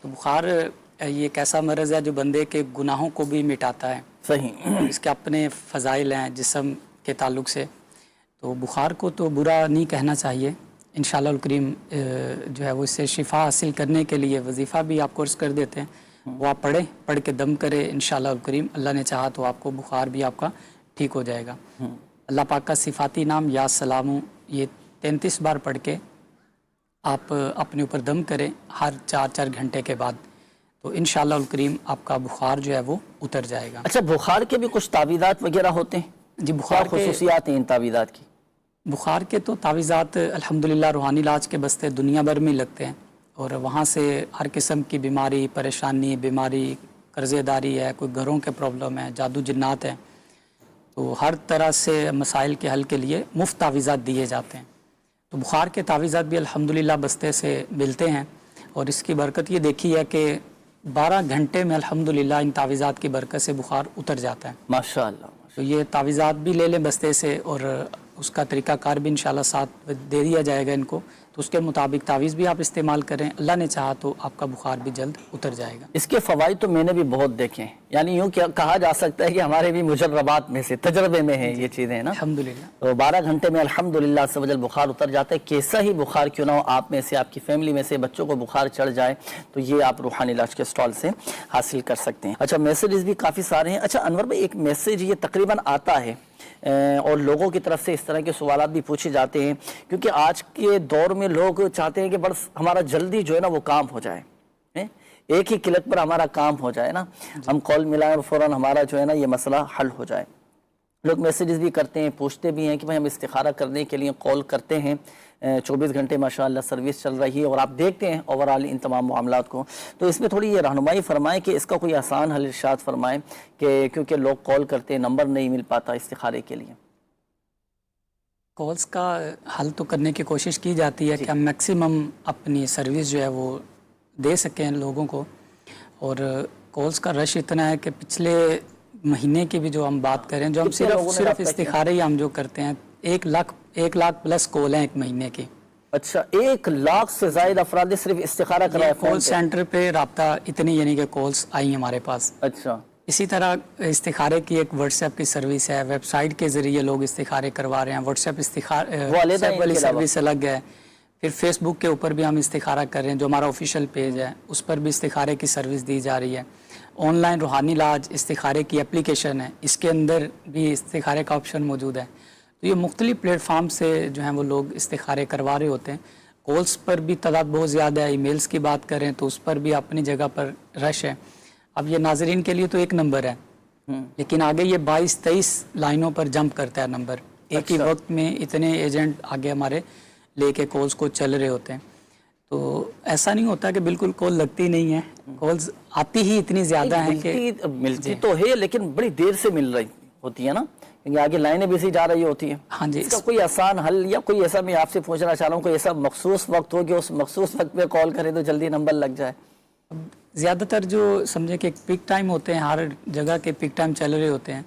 تو بخار یہ ایک ایسا مرض ہے جو بندے کے گناہوں کو بھی مٹاتا ہے. صحیح. اس کے اپنے فضائل ہیں جسم کے تعلق سے. تو بخار کو تو برا نہیں کہنا چاہیے. انشاءاللہ الکریم جو ہے وہ اس سے شفا حاصل کرنے کے لیے وظیفہ بھی آپ کورس کر دیتے ہیں. وہ آپ پڑھ کے دم کرے انشاءاللہ الکریم. اللہ نے چاہا تو آپ کو بخار بھی آپ کا ٹھیک ہو جائے گا. اللہ پاک کا صفاتی نام یا سلام یہ 33 بار پڑھ کے آپ اپنے اوپر دم کریں ہر 4 گھنٹے کے بعد. تو انشاءاللہ الکریم آپ کا بخار جو ہے وہ اتر جائے گا. اچھا، بخار کے بھی کچھ تعویذات وغیرہ ہوتے ہیں؟ جی، بخار کے خصوصیات ہیں ان تعویذات کی؟ بخار کے تو تعویذات الحمدللہ روحانی علاج کے بستے دنیا بھر میں لگتے ہیں. اور وہاں سے ہر قسم کی بیماری، پریشانی، بیماری، قرضے داری ہے، کوئی گھروں کے پرابلم ہے، جادو جنات ہے، تو ہر طرح سے مسائل کے حل کے لیے مفت تعویذات دیے جاتے ہیں. تو بخار کے تعویذات بھی الحمدللہ بستے سے ملتے ہیں. اور اس کی برکت یہ دیکھی ہے کہ 12 گھنٹے میں الحمدللہ ان تعویذات کی برکت سے بخار اتر جاتا ہے. ماشاءاللہ. تو یہ تعویذات بھی لے لیں بستے سے، اور اس کا طریقہ کار بھی انشاءاللہ ساتھ دے دیا جائے گا ان کو. تو اس کے مطابق تعویذ بھی آپ استعمال کریں. اللہ نے چاہا تو آپ کا بخار بھی جلد اتر جائے گا. اس کے فوائد تو میں نے بھی بہت دیکھے ہیں، یعنی یوں کہا جا سکتا ہے کہ ہمارے بھی مجربات میں سے، تجربے میں ہیں یہ چیزیں نا. الحمدللہ. تو 12 گھنٹے میں الحمدللہ سے وجل بخار اتر جاتا ہے. کیسا ہی بخار کیوں نہ ہو، آپ میں سے، آپ کی فیملی میں سے بچوں کو بخار چڑھ جائے تو یہ آپ روحانی علاج کے سٹال سے حاصل کر سکتے ہیں. اچھا، میسیجز بھی کافی سارے ہیں. اچھا انور بھائی، ایک میسیج یہ تقریباً آتا ہے اور لوگوں کی طرف سے اس طرح کے سوالات بھی پوچھے جاتے ہیں، کیونکہ آج کے دور میں لوگ چاہتے ہیں کہ بس ہمارا جلدی جو ہے نا وہ کام ہو جائے، ایک ہی کلک پر ہمارا کام ہو جائے نا، ہم کال ملائیں اور فوراً ہمارا جو ہے نا یہ مسئلہ حل ہو جائے. لوگ میسیجز بھی کرتے ہیں، پوچھتے بھی ہیں کہ بھائی ہم استخارہ کرنے کے لیے کال کرتے ہیں. 24 گھنٹے ماشاءاللہ سروس چل رہی ہے اور آپ دیکھتے ہیں اوورال ان تمام معاملات کو. تو اس میں تھوڑی یہ رہنمائی فرمائیں کہ اس کا کوئی آسان حل ارشاد فرمائیں، کہ کیونکہ لوگ کال کرتے ہیں، نمبر نہیں مل پاتا استخارے کے لیے. کالز کا حل تو کرنے کی کوشش کی جاتی ہے کہ ہم میکسیمم اپنی سروس جو ہے وہ دے سکیں لوگوں کو. اور کالز کا رش اتنا ہے کہ پچھلے مہینے کی بھی جو ہم بات کریں، جو ہم صرف استخارے ہی ہم جو کرتے ہیں، 1 لاکھ پلس کال ہیں ایک مہینے کی. اچھا، 1 لاکھ سے زائد افراد صرف استخارہ کرایا کال سینٹر پہ رابطہ اتنی یعنی کہ کالز آئی ہمارے پاس. اچھا. اسی طرح استخارے کی ایک واٹس ایپ کی سروس ہے، ویب سائٹ کے ذریعے لوگ استخارے کروا رہے ہیں. واٹس ایپ والی سروس الگ ہے. پھر فیس بک کے اوپر بھی ہم استخارہ کر رہے ہیں، جو ہمارا آفیشیل پیج ہے اس پر بھی استخارے کی سروس دی جا رہی ہے. آن لائن روحانی علاج استخارے کی اپلیکیشن ہے، اس کے اندر بھی استخارے کا آپشن موجود ہے. تو یہ مختلف پلیٹ فارم سے جو ہیں وہ لوگ استخارے کروا رہے ہوتے ہیں. کالس پر بھی تعداد بہت زیادہ ہے. ای میلز کی بات کریں تو اس پر بھی اپنی جگہ پر رش ہے. اب یہ ناظرین کے لیے تو ایک نمبر ہے، لیکن آگے یہ 22-23 لائنوں پر جمپ کرتا ہے نمبر. ایک ہی وقت میں اتنے ایجنٹ آگے ہمارے لے کے کالز کو چل رہے ہوتے ہیں. تو ایسا نہیں ہوتا کہ بالکل کال لگتی نہیں ہے، کالز آتی ہی اتنی زیادہ ہیں کہ ملتی تو ہے لیکن بڑی دیر سے مل رہی ہوتی ہے نا، کیونکہ آگے لائنیں بھی سی جا رہی ہوتی ہیں. ہاں جی. اس کا کوئی آسان حل یا کوئی ایسا میں آپ سے پوچھنا چاہ رہا ہوں، کوئی ایسا مخصوص وقت ہو کہ اس مخصوص وقت پہ کال کریں تو جلدی نمبر لگ جائے؟ زیادہ تر جو سمجھے کہ پک ٹائم ہوتے ہیں، ہر جگہ کے پک ٹائم چل رہے ہوتے ہیں.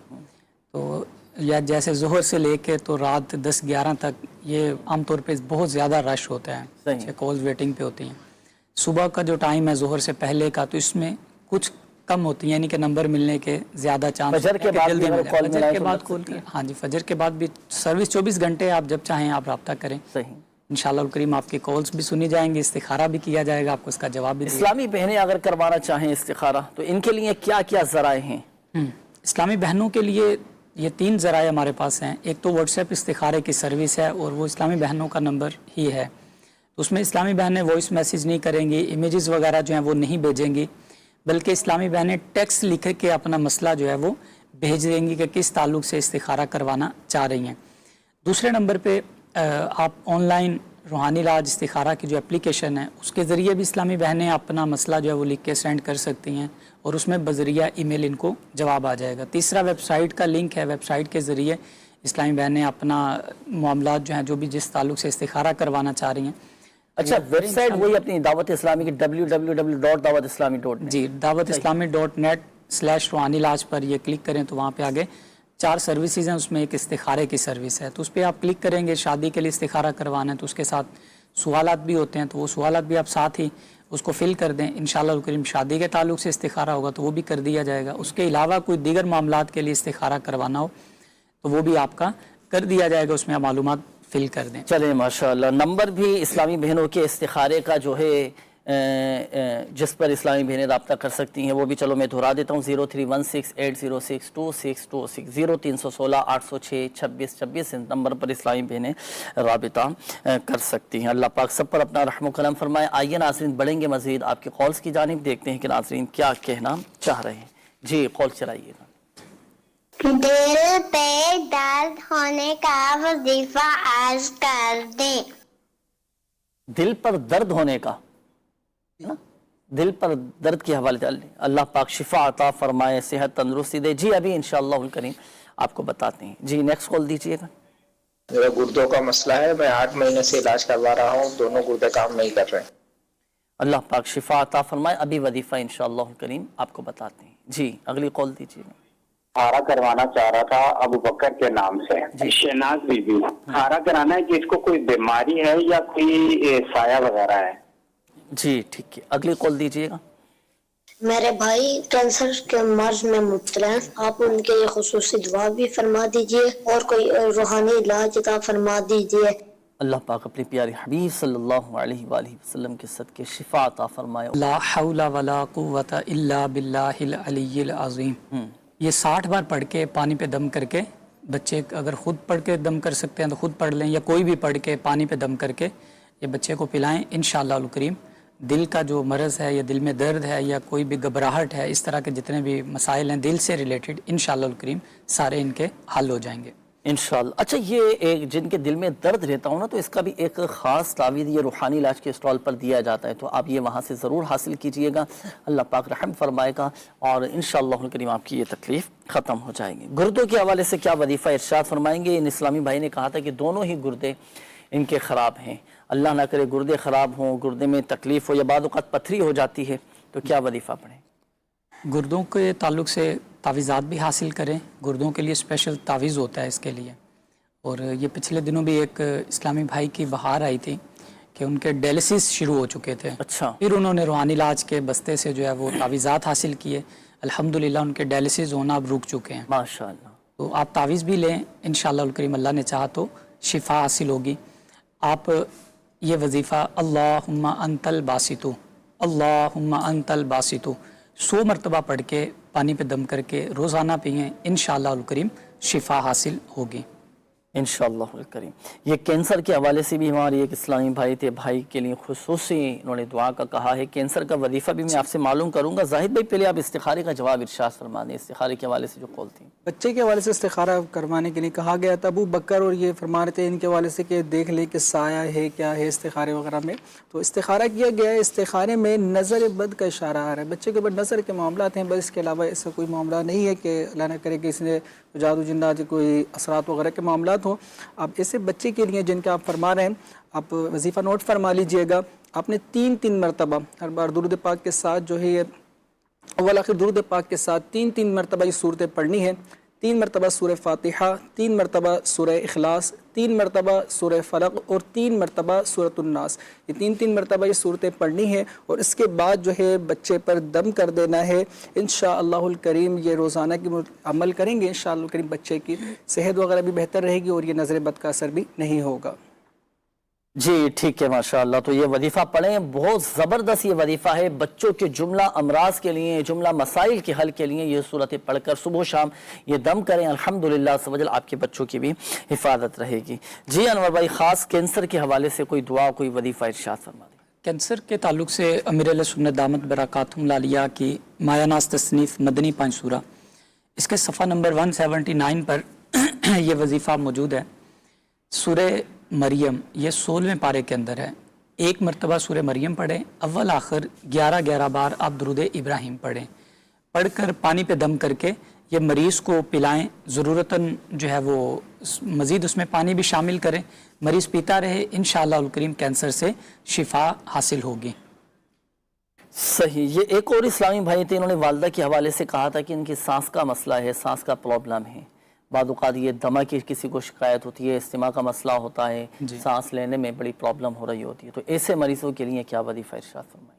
تو یا جیسے ظہر سے لے کے تو رات 10-11 تک یہ عام طور پہ بہت زیادہ رش ہوتا ہے، کالز ویٹنگ پہ ہوتی ہیں. صبح کا جو ٹائم ہے ظہر سے پہلے کا، تو اس میں کچھ کم ہوتی ہیں، یعنی کہ نمبر ملنے کے زیادہ چانس. فجر کے بعد فجر کے بعد کال کی. ہاں جی، فجر کے بعد بھی سروس 24 گھنٹے، آپ جب چاہیں آپ رابطہ کریں. صحیح. انشاءاللہ الکریم آپ کی کالز بھی سنی جائیں گی، استخارہ بھی کیا جائے گا، آپ کو اس کا جواب بھی. اسلامی بہنیں اگر کروانا چاہیں استخارہ تو ان کے لیے کیا کیا ذرائع ہیں؟ اسلامی بہنوں کے لیے یہ 3 ذرائع ہمارے پاس ہیں. ایک تو واٹس ایپ استخارے کی سروس ہے، اور وہ اسلامی بہنوں کا نمبر ہی ہے. اس میں اسلامی بہنیں وائس میسیج نہیں کریں گی، امیجز وغیرہ جو ہیں وہ نہیں بھیجیں گی، بلکہ اسلامی بہنیں ٹیکسٹ لکھ کے اپنا مسئلہ جو ہے وہ بھیج دیں گی کہ کس تعلق سے استخارہ کروانا چاہ رہی ہیں. دوسرے نمبر پہ آپ آن لائن روحانی علاج استخارہ کی جو اپلیکیشن ہے اس کے ذریعے بھی اسلامی بہنیں اپنا مسئلہ جو ہے وہ لکھ کے سینڈ کر سکتی ہیں، اور اس میں بذریعہ ای میل ان کو جواب آ جائے گا. تیسرا ویب سائٹ کا لنک ہے، ویب سائٹ کے ذریعے اسلامی بہنیں اپنا معاملات جو ہیں، جو بھی جس تعلق سے استخارہ کروانا چاہ رہی ہیں. اچھا، ویب سائٹ وہی اپنی دعوت اسلامی کی www.dawatislami.net. جی، dawatislami.net/روحانی علاج پر یہ کلک کریں تو وہاں پہ آگے 4 سروسز ہیں، اس میں ایک استخارے کی سروس ہے. تو اس پہ آپ کلک کریں گے، شادی کے لیے استخارہ کروانا ہے تو اس کے ساتھ سوالات بھی ہوتے ہیں، تو وہ سوالات بھی آپ ساتھ ہی اس کو فل کر دیں، انشاءاللہ الکریم شادی کے تعلق سے استخارہ ہوگا تو وہ بھی کر دیا جائے گا، اس کے علاوہ کوئی دیگر معاملات کے لیے استخارہ کروانا ہو تو وہ بھی آپ کا کر دیا جائے گا، اس میں آپ معلومات فل کر دیں۔ چلیں ماشاءاللہ، نمبر بھی اسلامی بہنوں کے استخارے کا جو ہے جس پر اسلامی بہنیں رابطہ کر سکتی ہیں وہ بھی چلو میں دہرا دیتا ہوں، 0316806226 0316 806 2626 اس نمبر پر اسلامی بہنیں رابطہ کر سکتی ہیں۔ اللہ پاک سب پر اپنا رحم و کرم فرمائے۔ آئیے ناظرین بڑھیں گے مزید آپ کے کالز کی جانب، دیکھتے ہیں کہ ناظرین کیا کہنا چاہ رہے ہیں۔ جی کال چلائیے گا۔ دل پہ درد ہونے کا وظیفہ عرض کر دیں۔ دل پر درد ہونے کا، دل پر درد کے حوالے سے اللہ پاک شفا عطا فرمائے، صحت تندرستی دے۔ جی ابھی انشاءاللہ الکریم آپ کو بتاتے ہیں۔ جی نیکسٹ کال دیجئے گا۔ میرا گردوں کا مسئلہ ہے، میں 8 مہینے سے علاج کروا رہا ہوں، دونوں گردے کام نہیں کر رہے۔ اللہ پاک شفا عطا فرمائے، ابھی وظیفہ انشاءاللہ الکریم آپ کو بتاتے ہیں۔ جی اگلی کال دیجئے گا۔ خارا کروانا چاہ رہا تھا ابو بکر کے نام سے، شہناز بی بی۔ خارا کرانا ہے کہ اس کو کوئی بیماری ہے یا کوئی سایہ وغیرہ ہے؟ جی ٹھیک ہے، اگلی کال دیجئے گا۔ میرے بھائی کینسر کے مرض میں مبتلا ہیں، آپ ان کے لیے خصوصی دعا بھی فرما دیجئے اور کوئی روحانی علاج عطا فرما دیجئے۔ اللہ پاک اپنے پیارے حبیب صلی اللہ علیہ وآلہ وسلم کے صدقے شفا عطا فرمائے۔ لا حول ولا قوت الا باللہ العلی العظیم، یہ 60 بار پڑھ کے پانی پہ دم کر کے، بچے اگر خود پڑھ کے دم کر سکتے ہیں تو خود پڑھ لیں، یا کوئی بھی پڑھ کے پانی پہ دم کر کے یہ بچے کو پلائیں، انشاءاللہ الکریم دل کا جو مرض ہے یا دل میں درد ہے یا کوئی بھی گھبراہٹ ہے، اس طرح کے جتنے بھی مسائل ہیں دل سے ریلیٹڈ، انشاءاللہ الکریم سارے ان کے حل ہو جائیں گے انشاءاللہ۔ اچھا یہ ایک جن کے دل میں درد رہتا ہوں نا تو اس کا بھی ایک خاص تعویذ یہ روحانی علاج کے اسٹال پر دیا جاتا ہے، تو آپ یہ وہاں سے ضرور حاصل کیجئے گا، اللہ پاک رحم فرمائے گا اور انشاءاللہ الکریم آپ کی یہ تکلیف ختم ہو جائے گی۔ گردوں کے حوالے سے کیا وظیفہ ارشاد فرمائیں گے؟ ان اسلامی بھائی نے کہا تھا کہ دونوں ہی گردے ان کے خراب ہیں، اللہ نہ کرے گردے خراب ہوں، گردے میں تکلیف ہو یا بعض اوقات پتھری ہو جاتی ہے، تو کیا وظیفہ پڑھیں؟ گردوں کے تعلق سے تعویذات بھی حاصل کریں، گردوں کے لیے اسپیشل تعویذ ہوتا ہے اس کے لیے، اور یہ پچھلے دنوں بھی ایک اسلامی بھائی کی بہار آئی تھی کہ ان کے ڈائلسس شروع ہو چکے تھے، اچھا، پھر انہوں نے روحانی علاج کے بستے سے جو ہے وہ تعویذات حاصل کیے، الحمدللہ ان کے ڈائلسس ہونا اب رک چکے ہیں۔ ماشاءاللہ، تو آپ تعویذ بھی لیں، انشاءاللہ الکریم اللہ نے چاہا تو شفا حاصل ہوگی۔ آپ یہ وظیفہ اللہم انت الباسطو، اللہم انت الباسطو 100 مرتبہ پڑھ کے پانی پہ دم کر کے روزانہ پئیں، انشاءاللہ الکریم شفا حاصل ہوگی انشاءاللہ الکریم۔ یہ کینسر کے حوالے سے بھی ہماری ایک اسلامی بھائی تھے، بھائی کے لیے خصوصی انہوں نے دعا کا کہا ہے۔ کینسر کا وظیفہ بھی میں آپ سے معلوم کروں گا۔ زاہد بھائی پہلے آپ استخارے کا جواب ارشاد فرما دیں، استخارے کے حوالے سے جو قول تھی۔ بچے کے حوالے سے استخارہ کروانے کے لیے کہا گیا تھا ابو بکر، اور یہ فرما رہے تھے ان کے حوالے سے کہ دیکھ لیں کہ سایہ ہے کیا ہے استخارے وغیرہ میں، تو استخارہ کیا گیا ہے۔ استخارے میں نظر بد کا اشارہ آ رہا ہے، بچے کے اوپر نظر کے معاملات ہیں، بس اس کے علاوہ ایسا کوئی معاملہ نہیں ہے کہ اللہ نہ کرے کہ اس نے جادو جنات کوئی اثرات وغیرہ کے معاملات ہوں۔ اب ایسے بچے کے لیے جن کا آپ فرما رہے ہیں، آپ وظیفہ نوٹ فرما لیجئے گا۔ آپ نے 3 مرتبہ ہر بار درود پاک کے ساتھ جو ہے یہ اول آخر درود پاک کے ساتھ 3 مرتبہ یہ صورتیں پڑھنی ہیں۔ 3 مرتبہ سورہ فاتحہ، 3 مرتبہ سورہ اخلاص، 3 مرتبہ سورہ فلق اور 3 مرتبہ سورۃ الناس۔ یہ 3 مرتبہ یہ صورتیں پڑھنی ہیں اور اس کے بعد جو ہے بچے پر دم کر دینا ہے۔ انشاءاللہ الکریم یہ روزانہ کی عمل کریں گے، انشاءاللہ الکریم بچے کی صحت وغیرہ بھی بہتر رہے گی اور یہ نظر بد کا اثر بھی نہیں ہوگا۔ جی ٹھیک ہے ماشاءاللہ، تو یہ وظیفہ پڑھیں، بہت زبردست یہ وظیفہ ہے بچوں کے جملہ امراض کے لیے، جملہ مسائل کے حل کے لیے۔ یہ صورتیں پڑھ کر صبح و شام یہ دم کریں، الحمدللہ عز و جل آپ کے بچوں کی بھی حفاظت رہے گی۔ جی انور بھائی خاص کینسر کے حوالے سے کوئی دعا کوئی وظیفہ ارشاد فرما دیں۔ کینسر کے تعلق سے امیر علیہ سنت دامت برکاتہم العالیہ کی مایہ ناز تصنیف مدنی 5 سورہ، اس کے صفحہ نمبر 179 پر یہ وظیفہ موجود ہے۔ سورہ مریم یہ 16ویں پارے کے اندر ہے، 1 مرتبہ سورہ مریم پڑھیں، اول آخر 11 بار آپ درود ابراہیم پڑھیں، پڑھ کر پانی پہ دم کر کے یہ مریض کو پلائیں، ضرورتاً جو ہے وہ مزید اس میں پانی بھی شامل کریں، مریض پیتا رہے، انشاءاللہ الکریم کینسر سے شفا حاصل ہوگی۔ صحیح۔ یہ ایک اور اسلامی بھائی تھے، انہوں نے والدہ کے حوالے سے کہا تھا کہ ان کی سانس کا مسئلہ ہے، سانس کا پرابلم ہے، بعض اوقات یہ دمہ کی کسی کو شکایت ہوتی ہے، استماع کا مسئلہ ہوتا ہے، سانس لینے میں بڑی پرابلم ہو رہی ہوتی ہے، تو ایسے مریضوں کے لیے کیا وظیفہ ارشاد فرمائیں گے؟